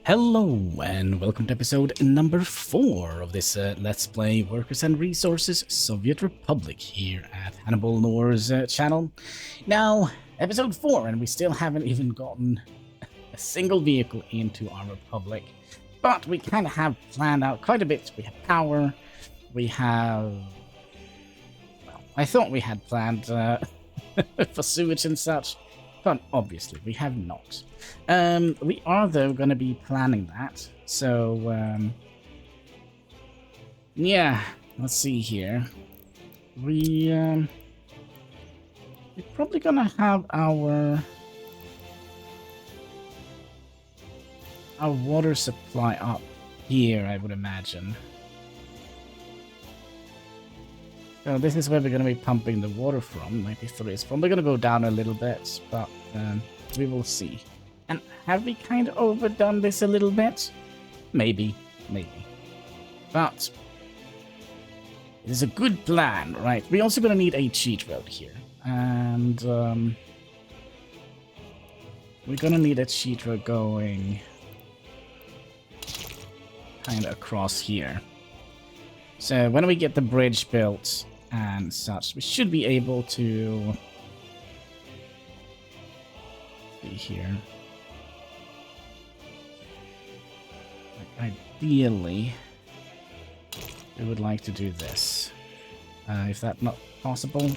Hello and welcome to episode number 4 of this Let's Play Workers and Resources Soviet Republic here at HanniballNOR's channel. Now, episode 4, and we still haven't even gotten a single vehicle into our republic. But we kind of have planned out quite a bit. We have power, we have... well, I thought we had planned for sewage and such, but obviously we have not. We are, though, going to be planning that. So, yeah, let's see here. We're probably going to have our water supply up here, I would imagine. So this is where we're going to be pumping the water from. 93 is probably going to go down a little bit, but we will see. And have we kind of overdone this a little bit? Maybe. But it is a good plan, right? We're also going to need a cheat road here. And we're going to need a cheat road going kind of across here. So when we get the bridge built and such, we should be able to see here. Ideally, we would like to do this. If that's not possible.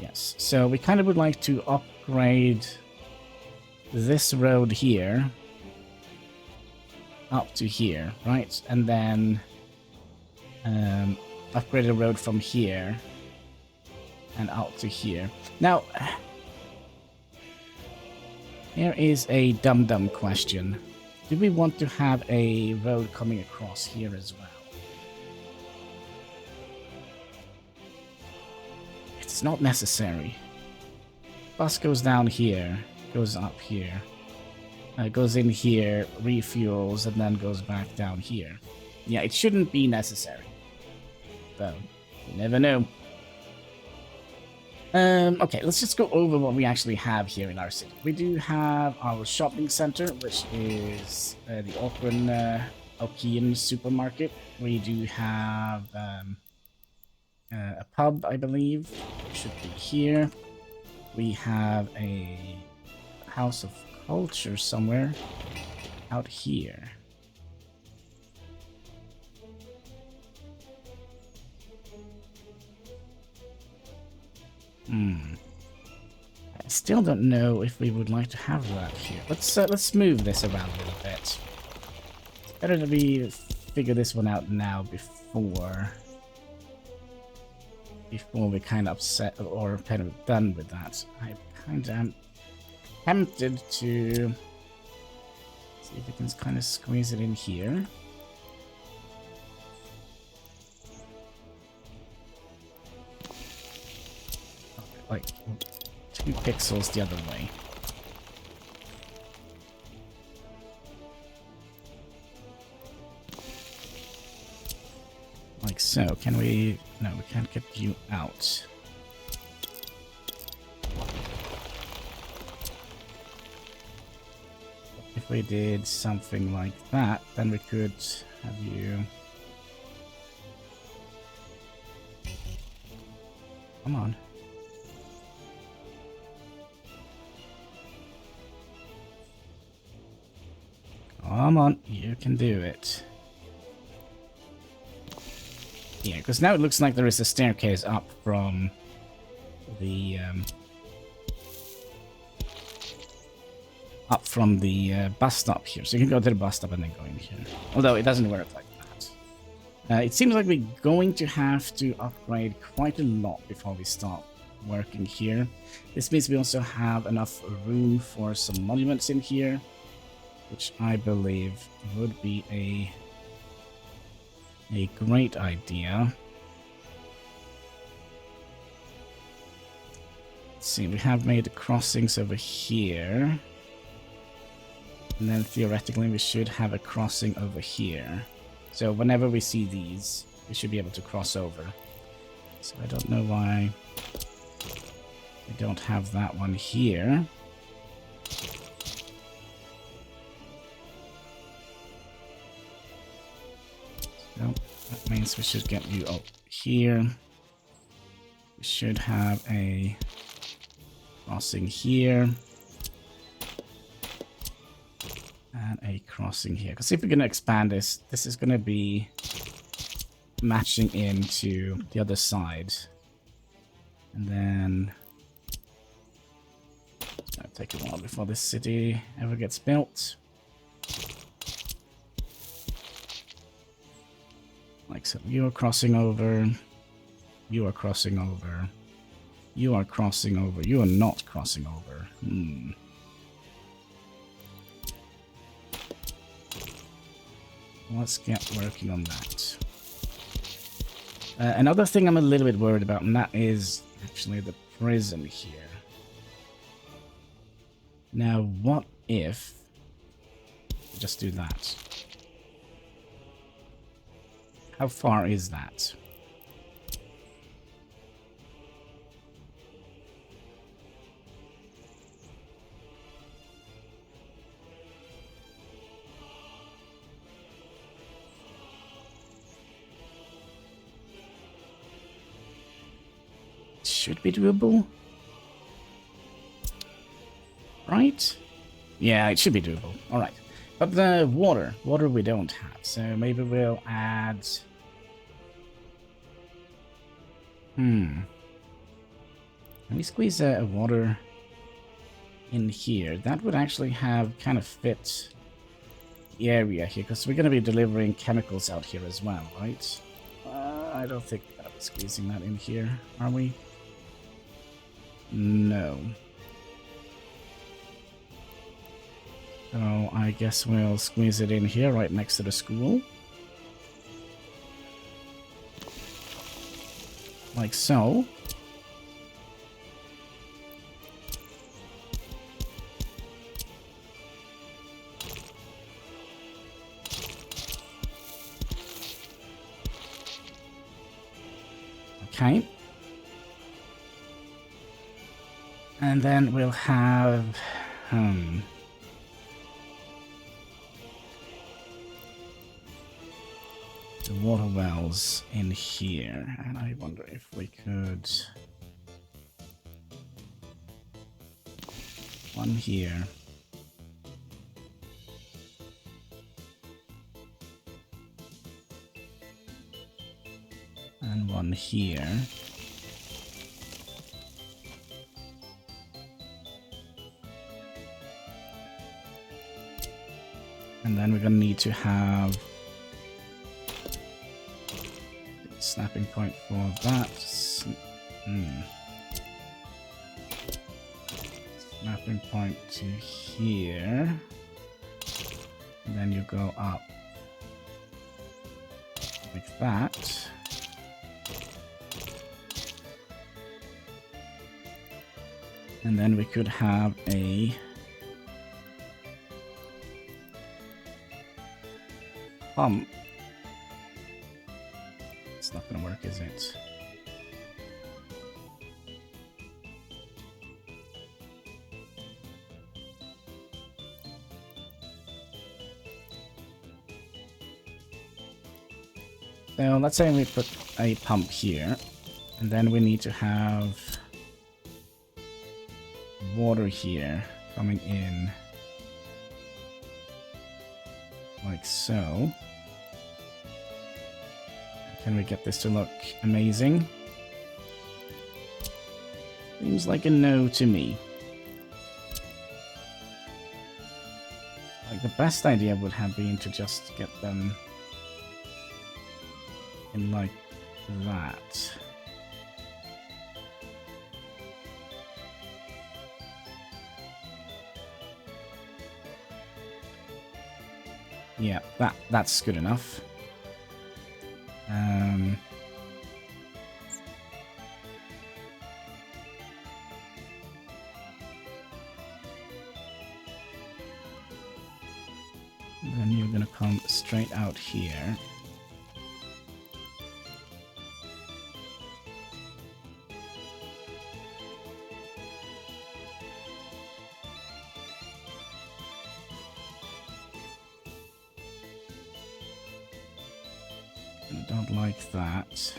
Yes, so we kind of would like to upgrade this road here up to here, right? And then upgrade the road from here and out to here. Now, here is a dumb question. Do we want to have a road coming across here as well? It's not necessary. Bus goes down here, goes up here, goes in here, refuels, and then goes back down here. Yeah, it shouldn't be necessary. Though, you never know. Okay, let's just go over what we actually have here in our city. We do have our shopping center, which is the Okian supermarket. We do have a pub, I believe, should be here. We have a house of culture somewhere out here. I still don't know if we would like to have that here. Let's move this around a little bit. Better that we figure this one out now before we kind of upset or kind of done with that. I kind of am tempted to see if we can kind of squeeze it in here. Like 2 pixels the other way. Like so. Can we... no, we can't get you out. If we did something like that, then we could have you... come on. Come on, you can do it. Yeah, because now it looks like there is a staircase up from the bus stop here. So you can go to the bus stop and then go in here. Although it doesn't work like that. It seems like we're going to have to upgrade quite a lot before we start working here. This means we also have enough room for some monuments in here, which I believe would be a great idea. Let's see, we have made the crossings over here. And then theoretically we should have a crossing over here. So whenever we see these, we should be able to cross over. So I don't know why we don't have that one here. That means we should get you up here. We should have a crossing here. And a crossing here. Because if we're going to expand this, this is going to be matching into the other side. And then it'll take a while before this city ever gets built. Like so, you are crossing over. You are crossing over. You are crossing over. You are not crossing over. Let's get working on that. Another thing I'm a little bit worried about, and that is actually the prison here. Now, what if we just do that? How far is that? Should be doable. Right? Yeah, it should be doable. Alright. But the water we don't have. So maybe we'll add... Can we squeeze a water in here? That would actually have kind of fit the area here, because we're going to be delivering chemicals out here as well, right? I don't think we're going to be squeezing that in here, are we? No. So I guess we'll squeeze it in here right next to the school. Like so. Okay. And then we'll have... the water wells in here. And I wonder if we could... one here. And one here. And then we're going to need to have a snapping point for that. Snapping point to here. And then you go up like that. And then we could have a pump. It's not gonna work, is it? So let's say we put a pump here, and then we need to have water here coming in like so. Can we get this to look amazing? Seems like a no to me. Like the best idea would have been to just get them in like that. Yeah, that's good enough. Then you're gonna come straight out here. I don't like that.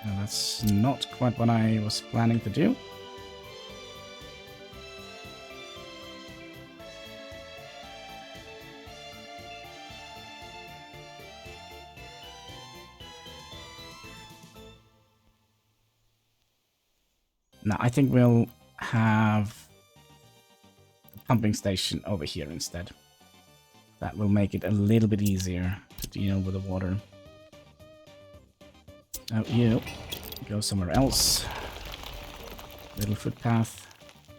And that's not quite what I was planning to do. Now, I think we'll have the pumping station over here instead. That will make it a little bit easier to deal with the water. Now you go somewhere else. Little footpath.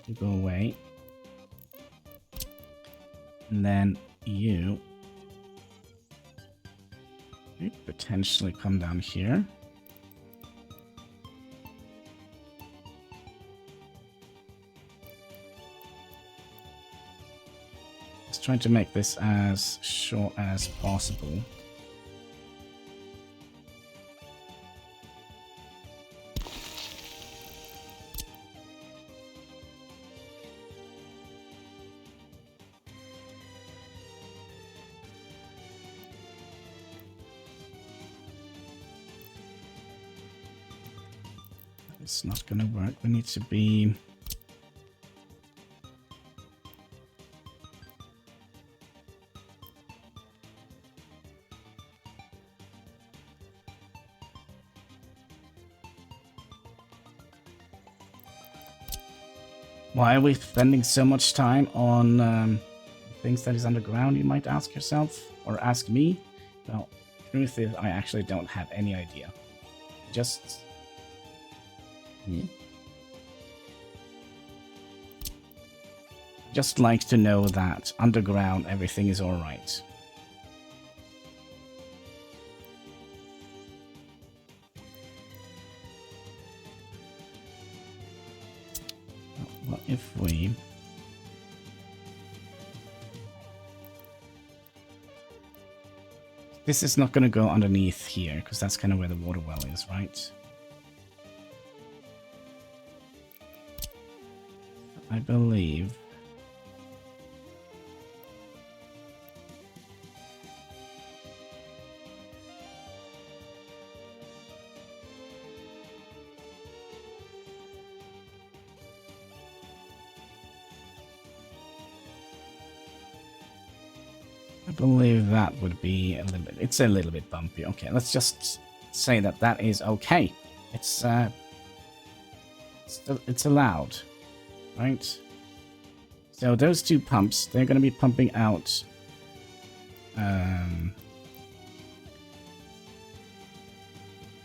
You go away. And then you potentially come down here. Trying to make this as short as possible. It's not gonna work. We need to be... Why are we spending so much time on things that is underground, you might ask yourself? Or ask me? Well, the truth is, I actually don't have any idea. Just... Just like to know that underground everything is alright. Well, if we... This is not going to go underneath here, because that's kind of where the water well is, right? I believe... I believe that would be a little bit... It's a little bit bumpy. Okay, let's just say that that is okay. It's allowed, right? So those two pumps, they're going to be pumping out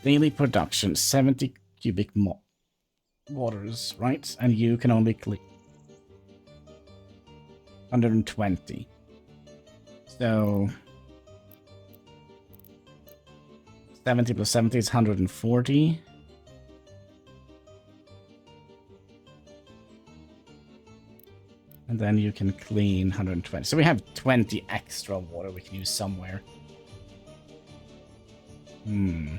daily production 70 cubic waters, right? And you can only click 120. So 70 plus 70 is 140. And then you can clean 120. So we have 20 extra water we can use somewhere. Hmm.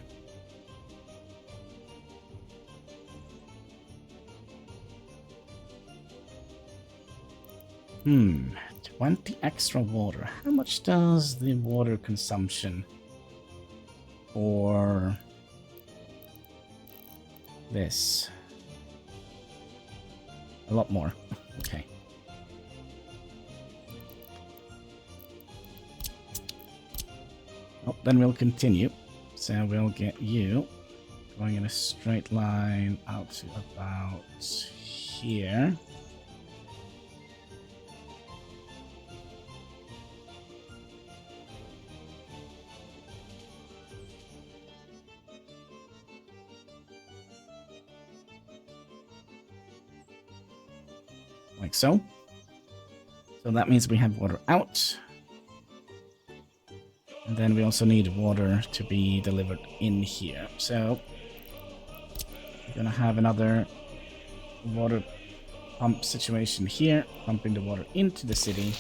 20 extra water. How much does the water consumption for this? A lot more. Okay. Oh, then we'll continue. So we'll get you going in a straight line out to about here. Like so. So that means we have water out. And then we also need water to be delivered in here. So we're gonna have another water pump situation here, pumping the water into the city.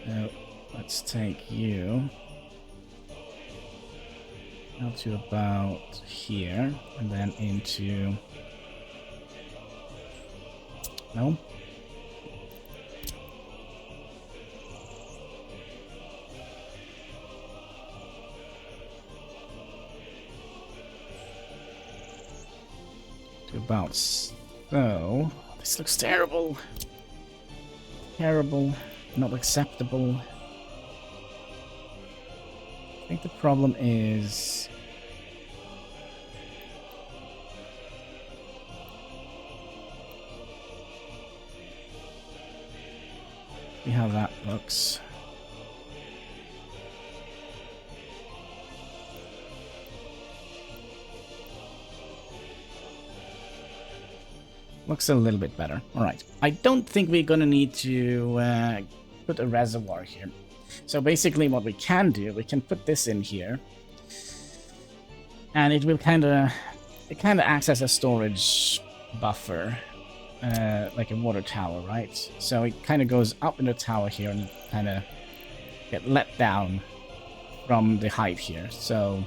So let's take you out to about here, and then into... No, to about so. This looks terrible. Terrible. Not acceptable. I think the problem is... see how that looks. Looks a little bit better. Alright. I don't think we're gonna need to put a reservoir here. So basically what we can do, we can put this in here. And it will kinda acts as a storage buffer. Like a water tower, right? So it kind of goes up in the tower here and kind of get let down from the height here. So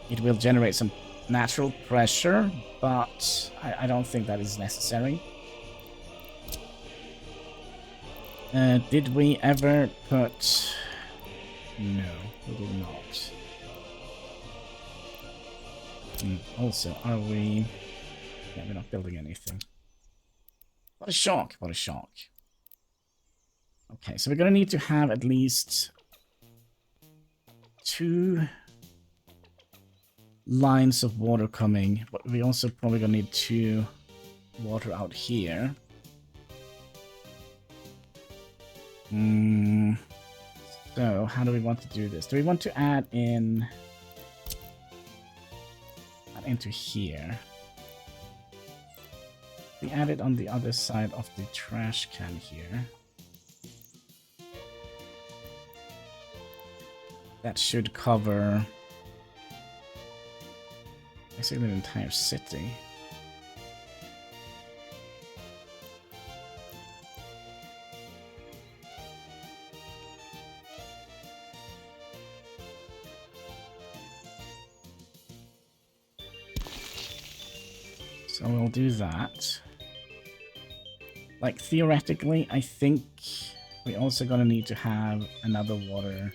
it will generate some natural pressure, but I don't think that is necessary. Did we ever put... no, we did not. Also, are we... yeah, we're not building anything. What a shock, what a shock. Okay, so we're gonna need to have at least 2 lines of water coming, but we also probably gonna need 2 water out here. So, how do we want to do this? Do we want to add into here? We add it on the other side of the trash can here. That should cover basically the entire city. So we'll do that. Like, theoretically, I think we're also gonna need to have another water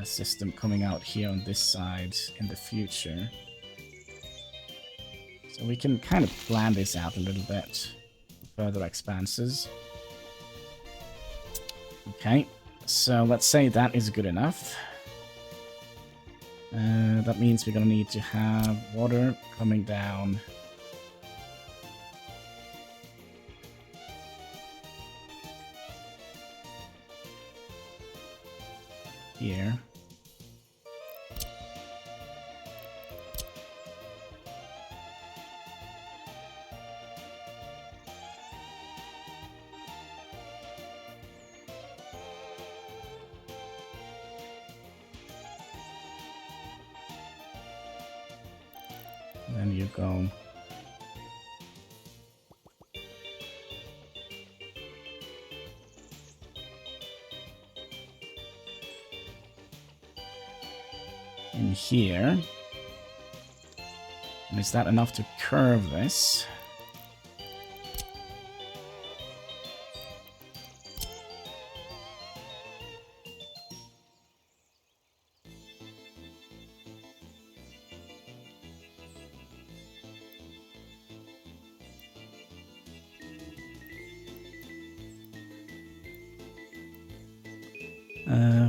system coming out here on this side in the future. So we can kind of plan this out a little bit. Further expanses. Okay, so let's say that is good enough. That means we're gonna need to have water coming down here. Then you go in here. And is that enough to curve this?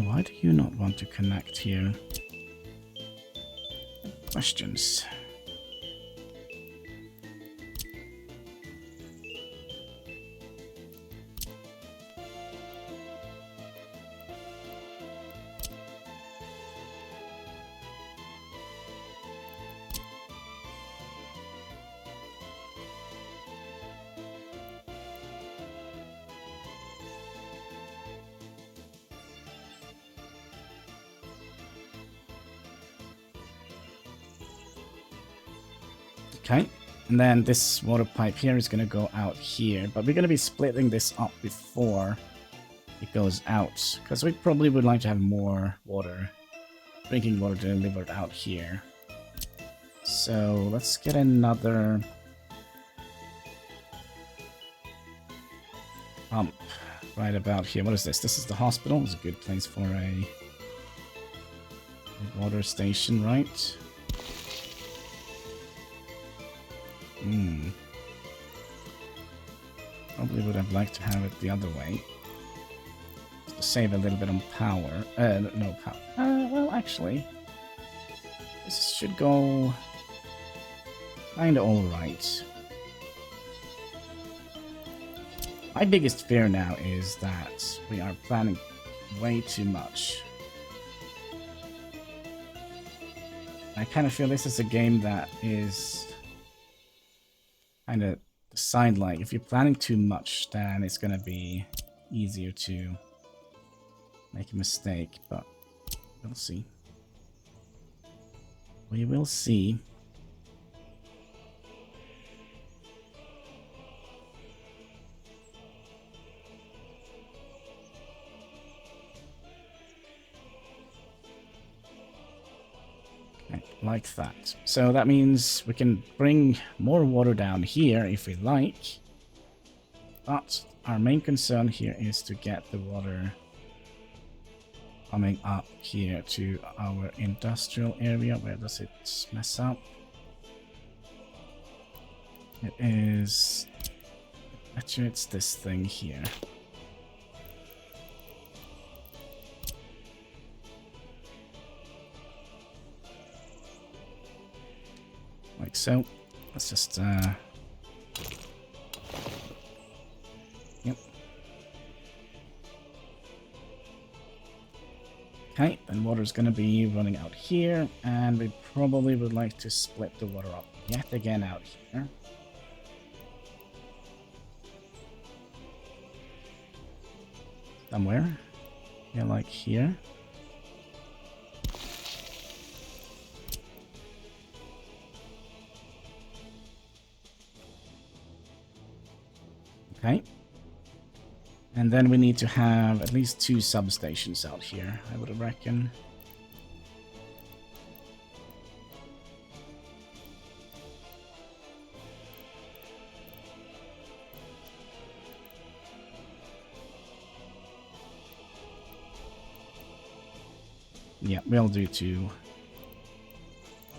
Why do you not want to connect here? Questions. Okay, and then this water pipe here is going to go out here, but we're going to be splitting this up before it goes out, because we probably would like to have more water, drinking water delivered out here. So let's get another pump right about here. What is this? This is the hospital. It's a good place for a water station, right? Probably would have liked to have it the other way. To save a little bit on power. No power. Well, actually, this should go kinda alright. My biggest fear now is that we are planning way too much. I kind of feel this is a game that is kind of designed like if you're planning too much, then it's going to be easier to make a mistake, but we'll see. We will see. Like that. So that means we can bring more water down here if we like. But our main concern here is to get the water coming up here to our industrial area. Where does it mess up? It is... Actually, it's this thing here. Like so. Let's just yep. Okay, then water's gonna be running out here, and we probably would like to split the water up yet again out here. Somewhere. Yeah, like here. Okay. And then we need to have at least 2 substations out here, I would reckon. Yeah, we'll do 2.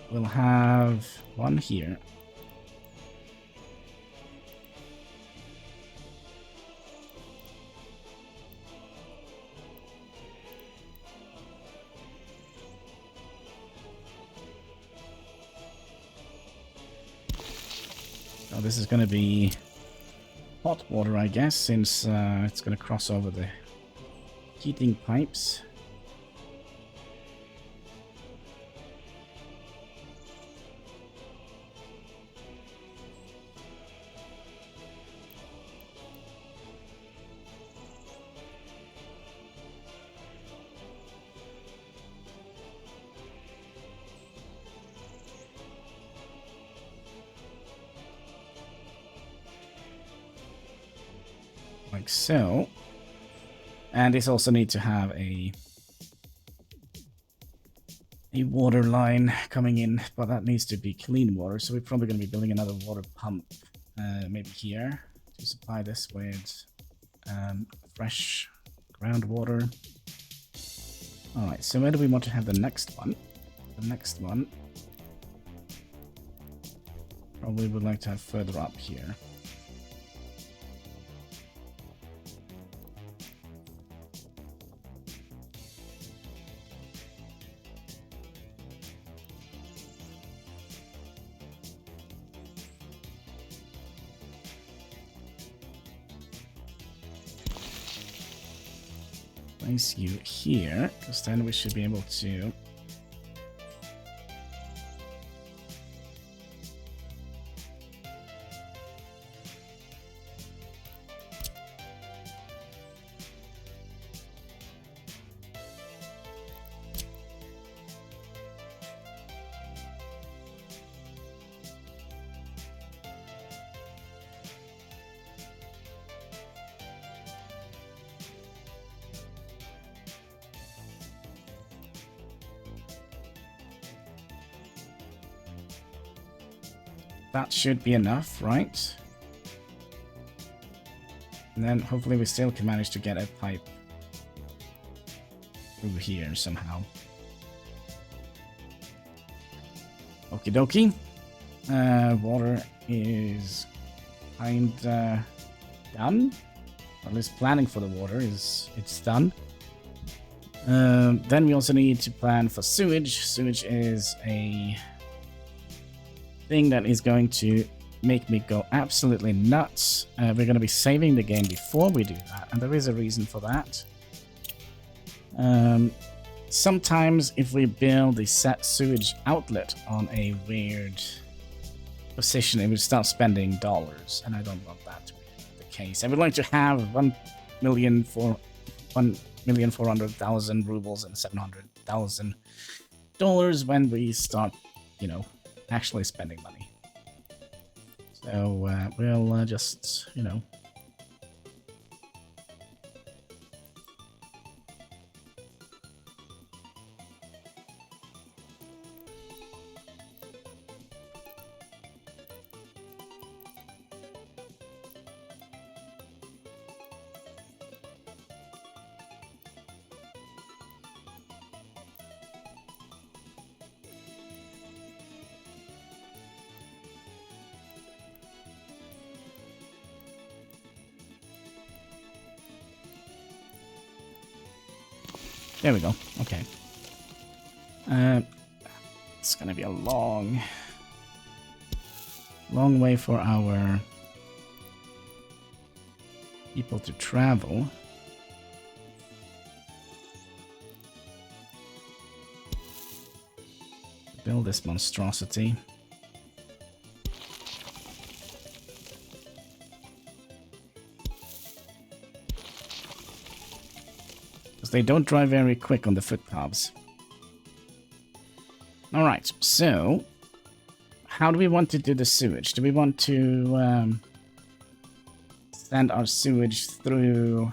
We'll have 1 here. Oh, this is going to be hot water, I guess, since it's going to cross over the heating pipes. Like so. And this also needs to have a water line coming in, but that needs to be clean water, so we're probably going to be building another water pump maybe here to supply this with fresh groundwater. Alright, so where do we want to have the next one? The next one probably would like to have further up here. Place you here, because then we should be able to that should be enough, right? And then hopefully we still can manage to get a pipe through here somehow. Okie dokie. Water is kinda done. At least planning for the water it's done. Then we also need to plan for sewage. Sewage is a thing that is going to make me go absolutely nuts. We're going to be saving the game before we do that, and there is a reason for that. Sometimes if we build a set sewage outlet on a weird position, it will start spending dollars, and I don't want that to be the case. I would like to have 1,400,000 rubles and $700,000 when we start, you know, actually spending money. So we'll just, you know, there we go. Okay. It's gonna be a long way for our people to travel. Build this monstrosity. They don't drive very quick on the footpaths. Alright, so how do we want to do the sewage? Do we want to send our sewage through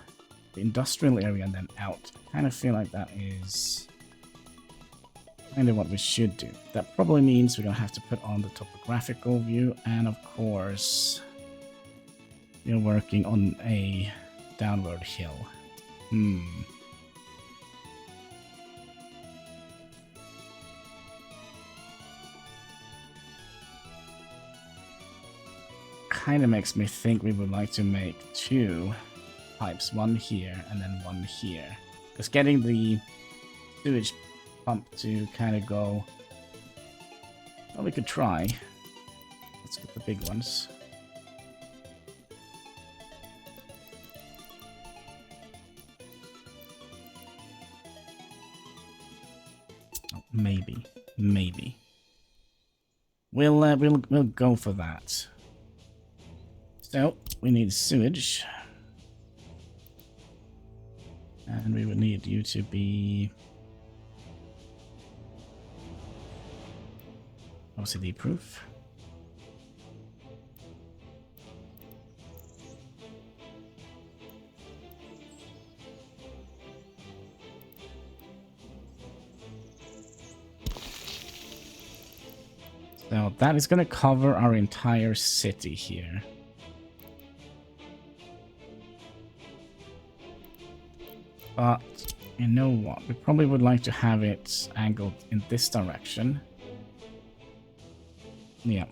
the industrial area and then out? I kind of feel like that is kind of what we should do. That probably means we're going to have to put on the topographical view, and of course we're working on a downward hill. Kind of makes me think we would like to make two pipes, one here and then one here. Because getting the sewage pump to kind of go... Well, we could try. Let's get the big ones. Oh, maybe. We'll go for that. So, we need sewage. And we would need you to be OCD proof. So that is going to cover our entire city here. But you know what? We probably would like to have it angled in this direction. Yeah.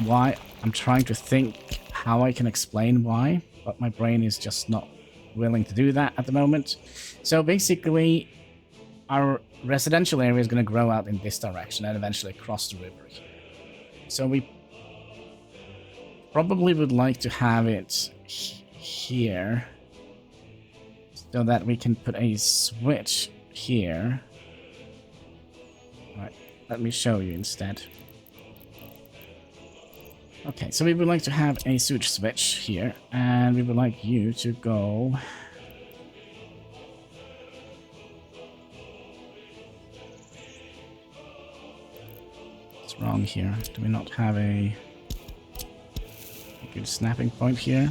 Why? I'm trying to think how I can explain why, but my brain is just not willing to do that at the moment. So basically, our residential area is going to grow out in this direction and eventually cross the river here. So we probably would like to have it here so that we can put a switch here. Alright, let me show you instead. Okay, so we would like to have a sewage switch here, and we would like you to go... What's wrong here? Do we not have a good snapping point here?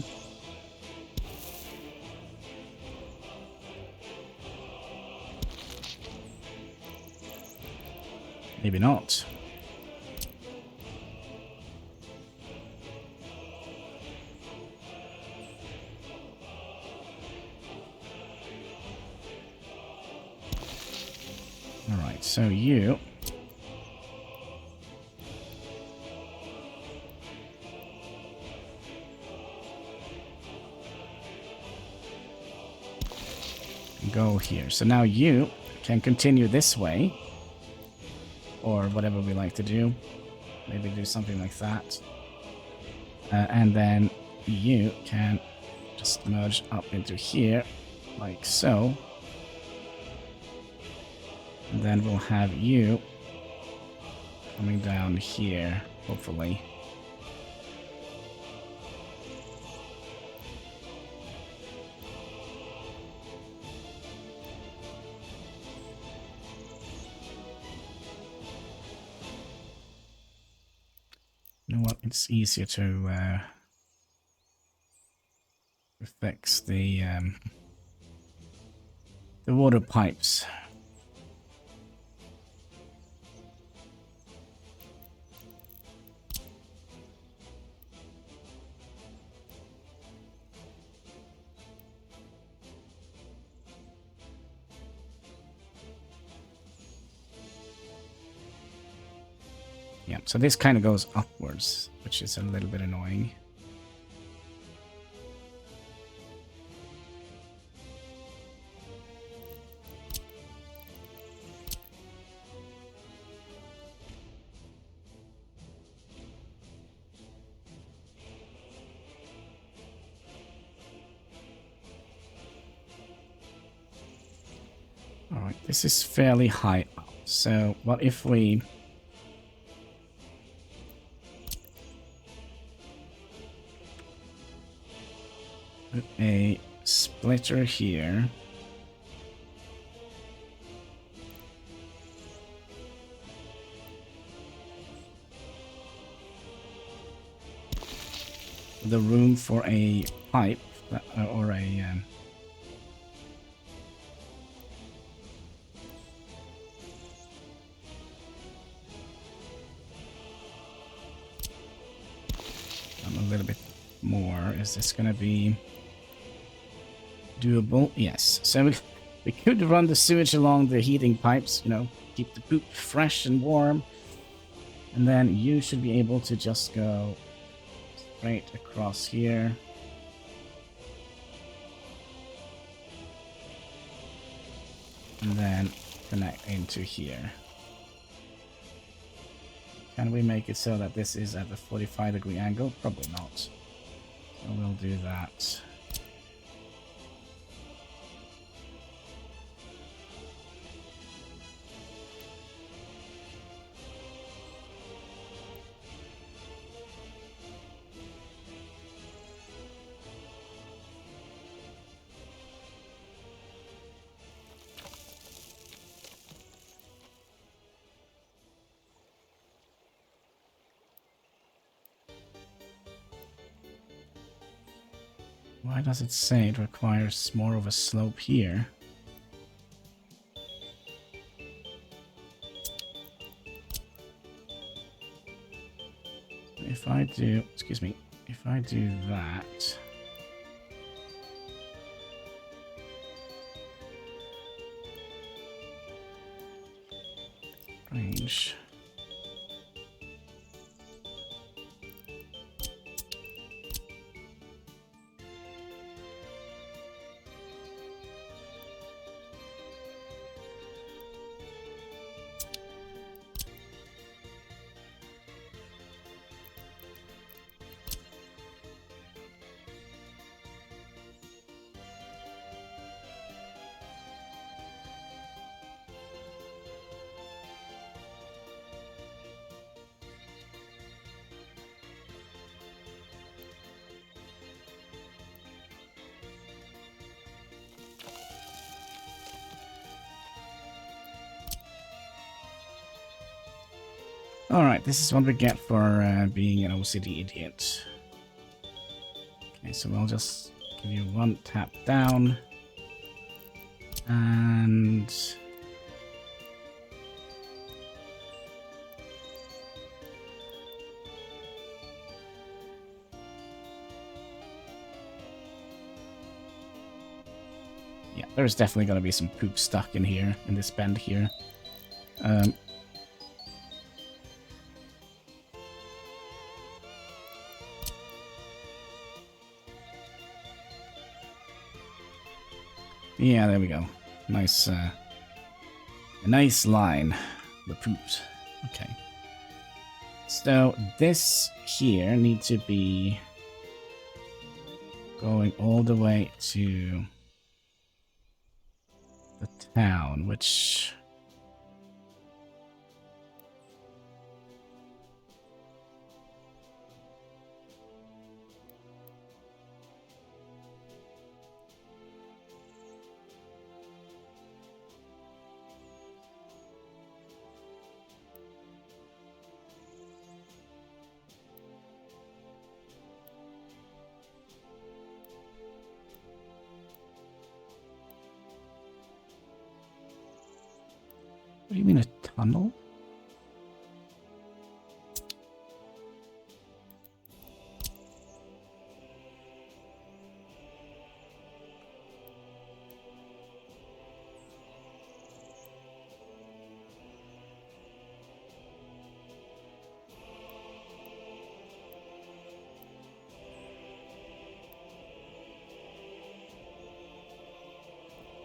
Maybe not. Alright, so you go here. So now you can continue this way. Or whatever we like to do. Maybe do something like that. And then you can just merge up into here, like so. And then we'll have you coming down here, hopefully. You know what? It's easier to fix the water pipes. Yeah, so this kind of goes upwards, which is a little bit annoying. All right, this is fairly high up. So what if we put a splitter here? The room for a pipe or a a little bit more. Is this gonna be doable? Yes. So we could run the sewage along the heating pipes, you know, keep the poop fresh and warm, and then you should be able to just go straight across here. And then connect into here. Can we make it so that this is at a 45-degree angle? Probably not. So we'll do that. Why does it say it requires more of a slope here? If I do, excuse me, if I do that, range. Alright, this is what we get for being an OCD idiot. Okay, so we'll just give you one tap down. And yeah, there's definitely going to be some poop stuck in here, in this bend here. Yeah, there we go. Nice, a nice line. Recruit. Okay. So this here needs to be going all the way to the town, which... What do you mean, a tunnel?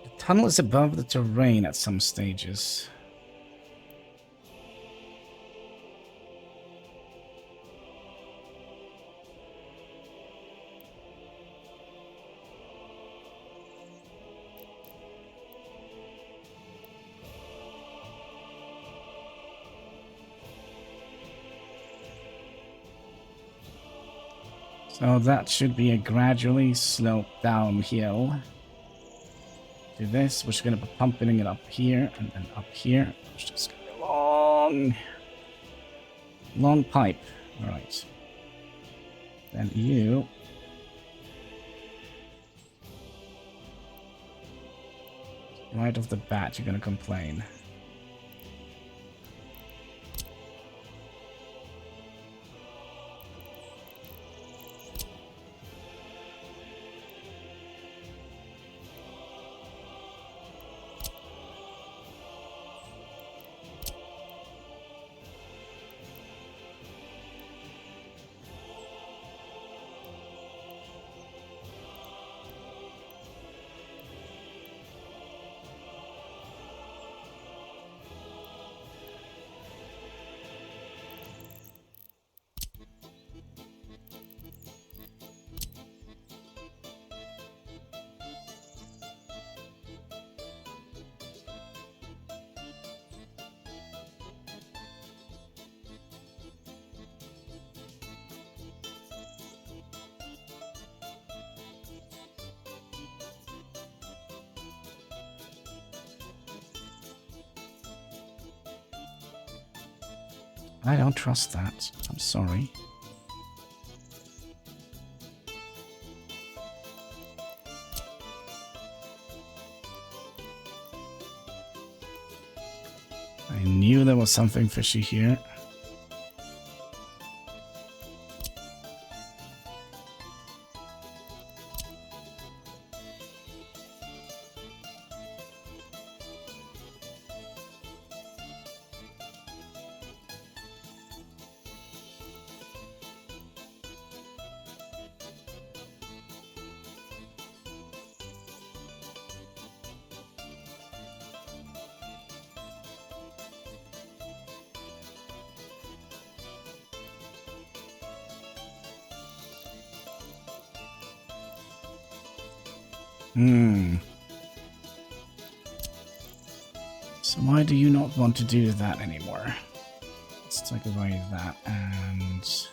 The tunnel is above the terrain at some stages. So that should be a gradually sloped downhill to this. We're just going to be pumping it up here and then up here. It's just going to be a long pipe. All right. Then you... right off the bat, you're going to complain. I don't trust that. I'm sorry. I knew there was something fishy here. So why do you not want to do that anymore? Let's take away that and...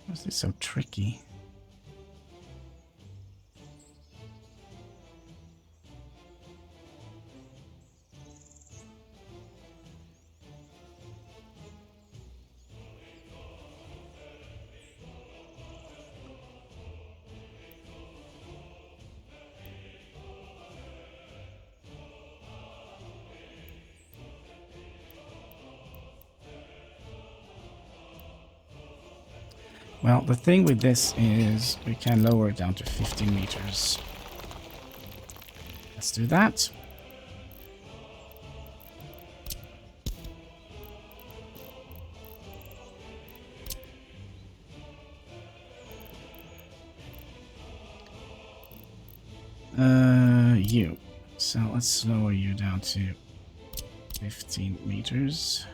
Why is this so tricky? Well, the thing with this is we can lower it down to 15 meters. Let's do that. You. So let's lower you down to 15 meters.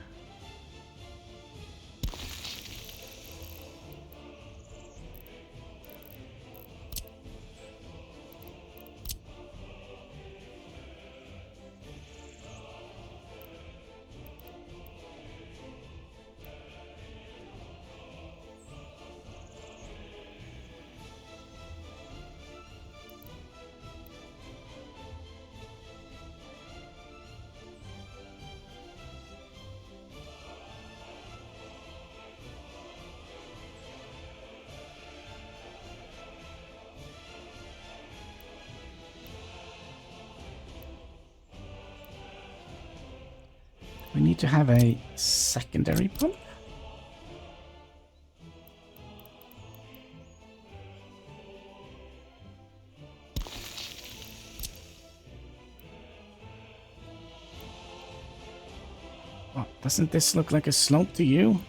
We need to have a secondary pump. Well, doesn't this look like a slope to you?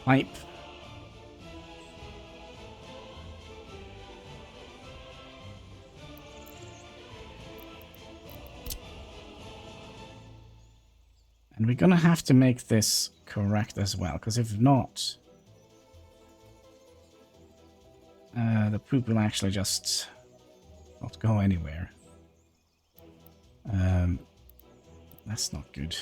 Pipe. And we're gonna have to make this correct as well, because if not, the poop will actually just not go anywhere. That's not good.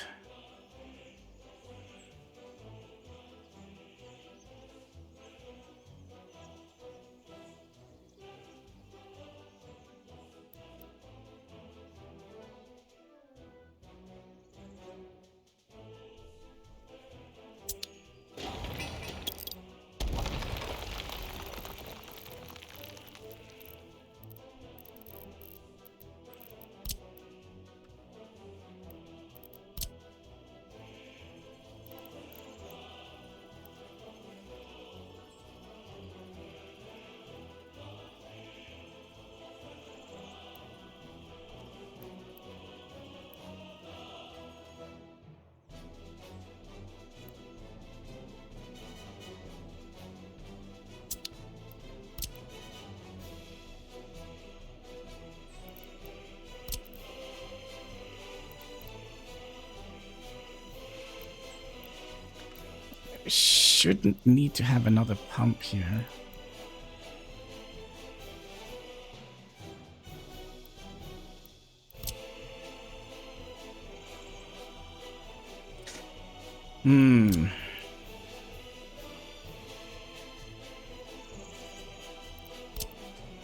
We shouldn't need to have another pump here.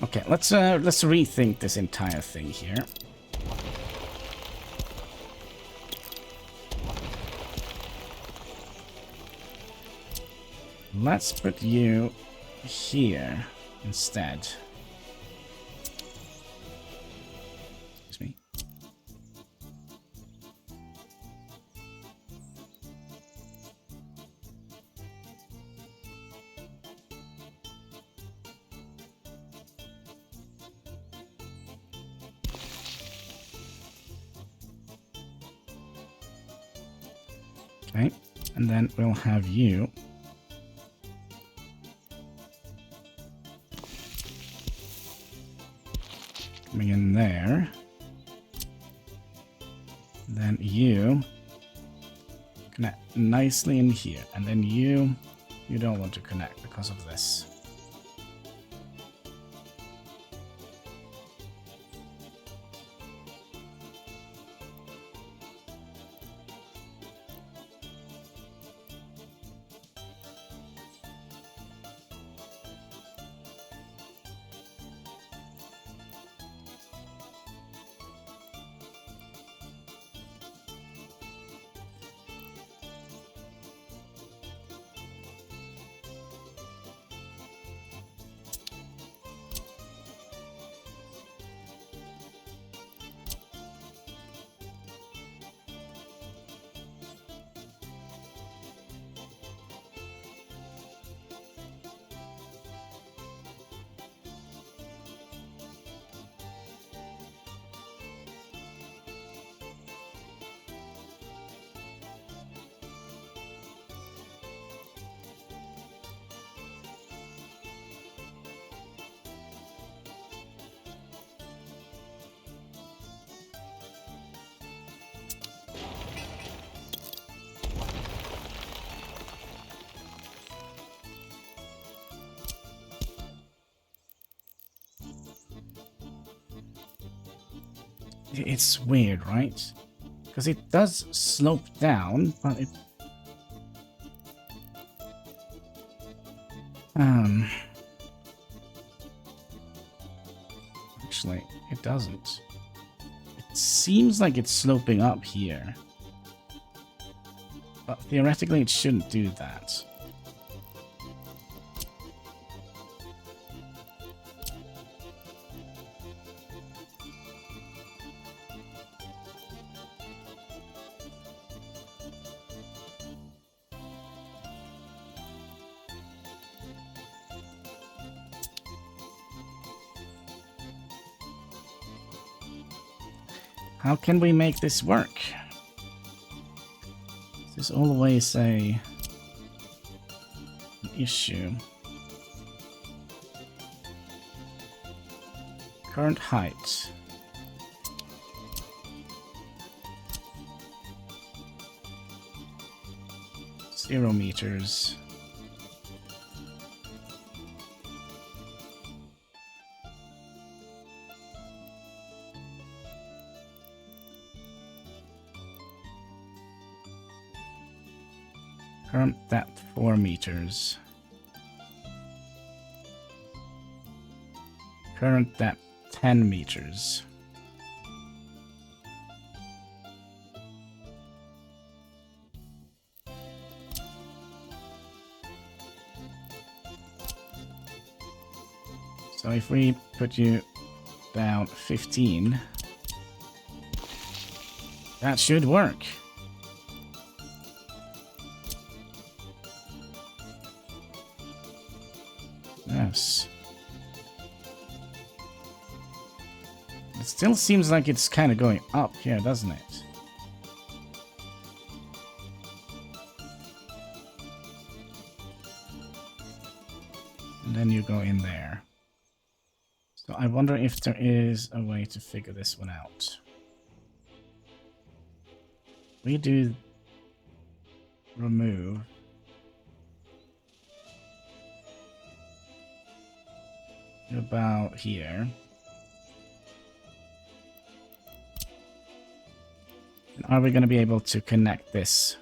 Okay, let's rethink this entire thing here. Let's put you here instead. Excuse me. Okay, and then we'll have you coming in there. Then you connect nicely in here. And then you don't want to connect because of this. It's weird, right? Because it does slope down, but it... Actually, it doesn't. It seems like it's sloping up here. But theoretically, it shouldn't do that. How can we make this work? This is always an issue. Current height. Zero meters. Current depth 4 meters. Current depth 10 meters. So if we put you down 15, that should work. Yes. It still seems like it's kind of going up here, doesn't it? And then you go in there. So I wonder if there is a way to figure this one out. We do remove. About here. And are we going to be able to connect this?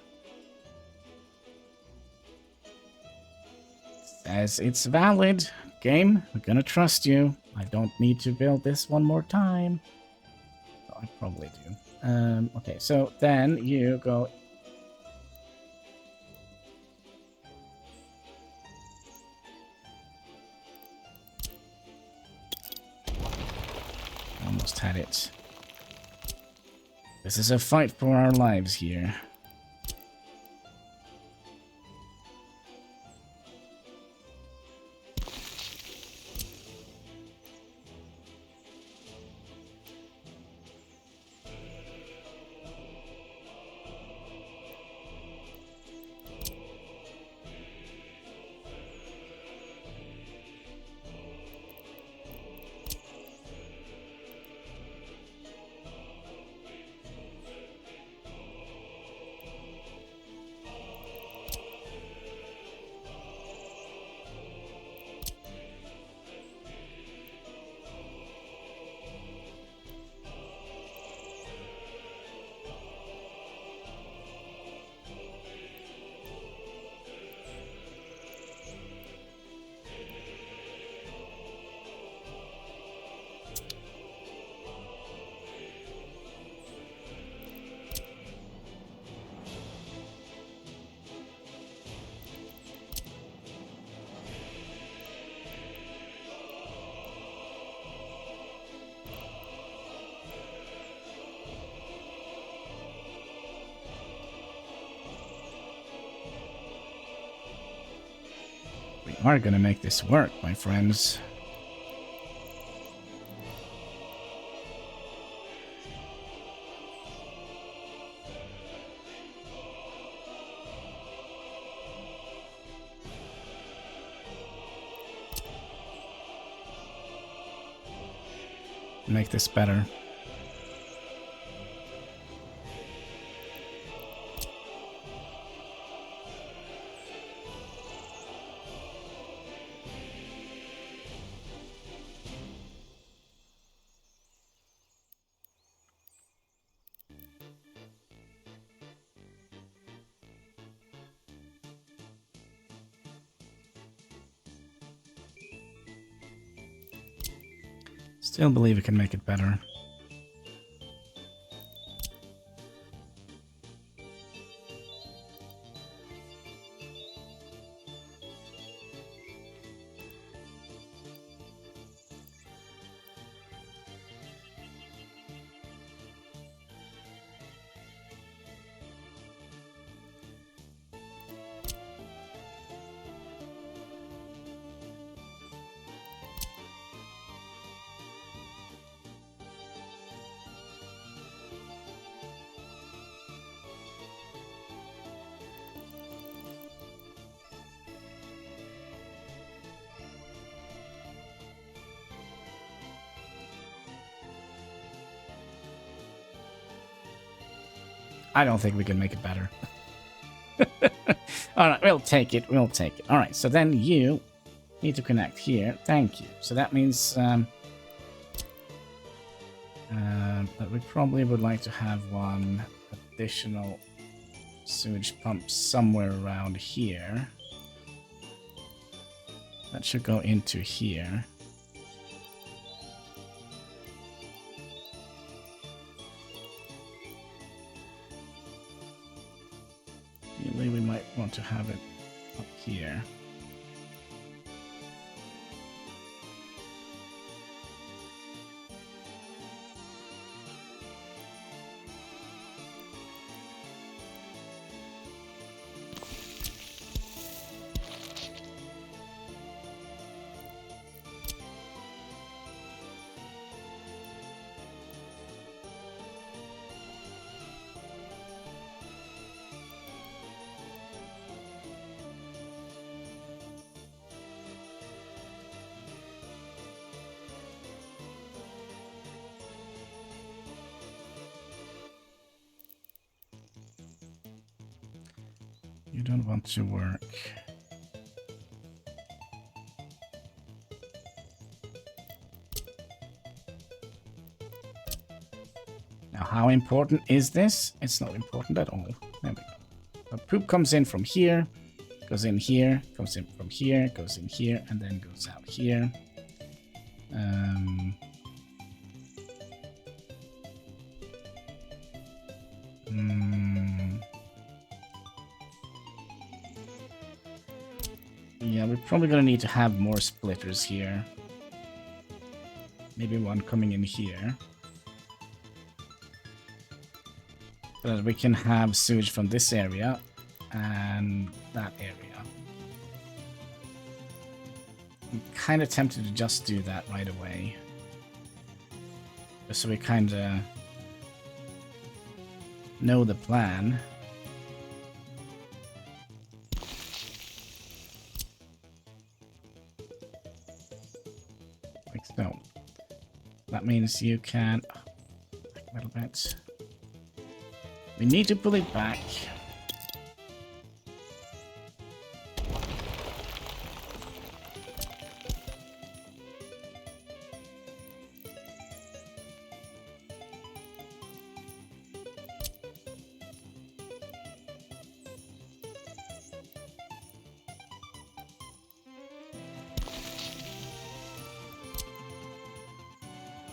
Says it's valid. Game, we're going to trust you. I don't need to build this one more time. Oh, I probably do. Okay, so then you go... Almost had it. This is a fight for our lives here. We are gonna make this work, my friends. Make this better. Still believe we can make it better. I don't think we can make it better. Alright, we'll take it. We'll take it. Alright, so then you need to connect here. Thank you. So that means that we probably would like to have one additional sewage pump somewhere around here. That should go into here. Ideally, we might want to have it up here. You don't want to work. Now, how important is this? It's not important at all. There we go. The poop comes in from here, goes in here, comes in from here, goes in here, and then goes out here. Yeah, we're probably gonna need to have more splitters here. Maybe one coming in here. So that we can have sewage from this area and that area. I'm kind of tempted to just do that right away. Just so we kind of know the plan. Like so. That means you can... a little bit. We need to pull it back.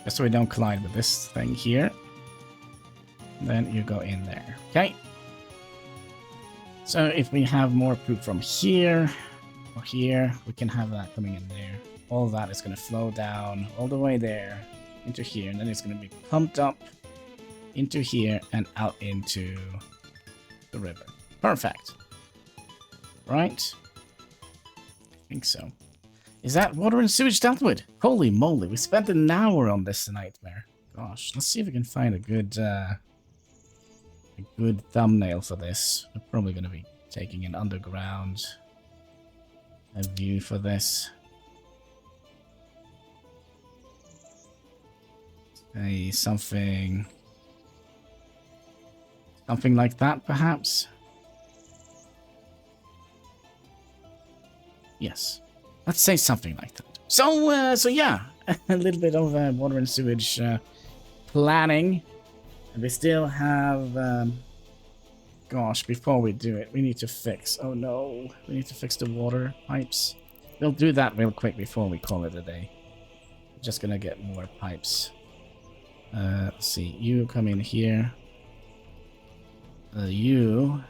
Just so we don't collide with this thing here. Then you go in there. Okay. So if we have more poop from here or here, we can have that coming in there. All that is going to flow down all the way there into here, and then it's going to be pumped up into here and out into the river. Perfect. Right? I think so. Is that water and sewage dealt with? Holy moly, we spent an hour on this nightmare. Gosh, let's see if we can find a good thumbnail for this. We're probably going to be taking an underground view for this. Say something like that, perhaps. Yes. Let's say something like that. So yeah, a little bit of water and sewage planning. And we still have, gosh, before we do it, we need to fix, oh no, we need to fix the water pipes. We'll do that real quick before we call it a day. Just gonna get more pipes. Let's see. You come in here. You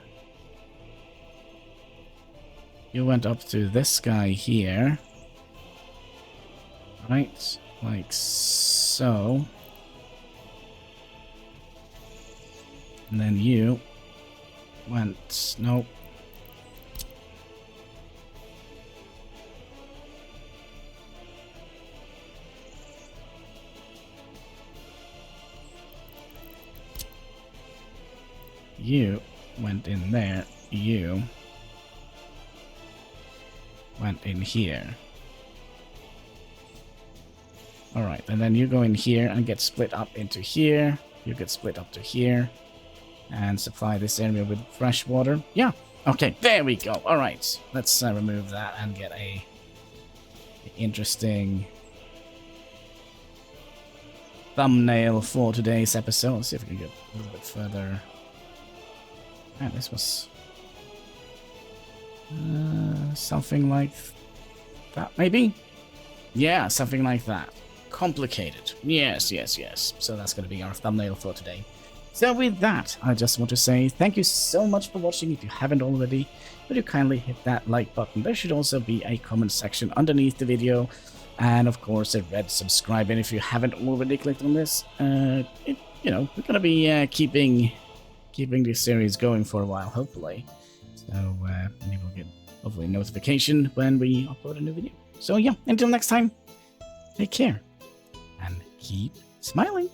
went up to this guy here. Right? Like so. And then you went... Nope. You went in there. You went in here. Alright, and then you go in here and get split up into here. You get split up to here. And supply this area with fresh water. Yeah, okay, there we go. Alright, let's remove that and get a interesting thumbnail for today's episode. Let's see if we can get a little bit further. Man, this was something like that, maybe? Yeah, something like that. Complicated. Yes, yes, yes. So that's going to be our thumbnail for today. So with that, I just want to say thank you so much for watching. If you haven't already, would you kindly hit that like button? There should also be a comment section underneath the video. And of course, a red subscribe. And if you haven't already clicked on this, we're going to be keeping this series going for a while, hopefully. So and you will get hopefully notification when we upload a new video. So yeah, until next time, take care and keep smiling.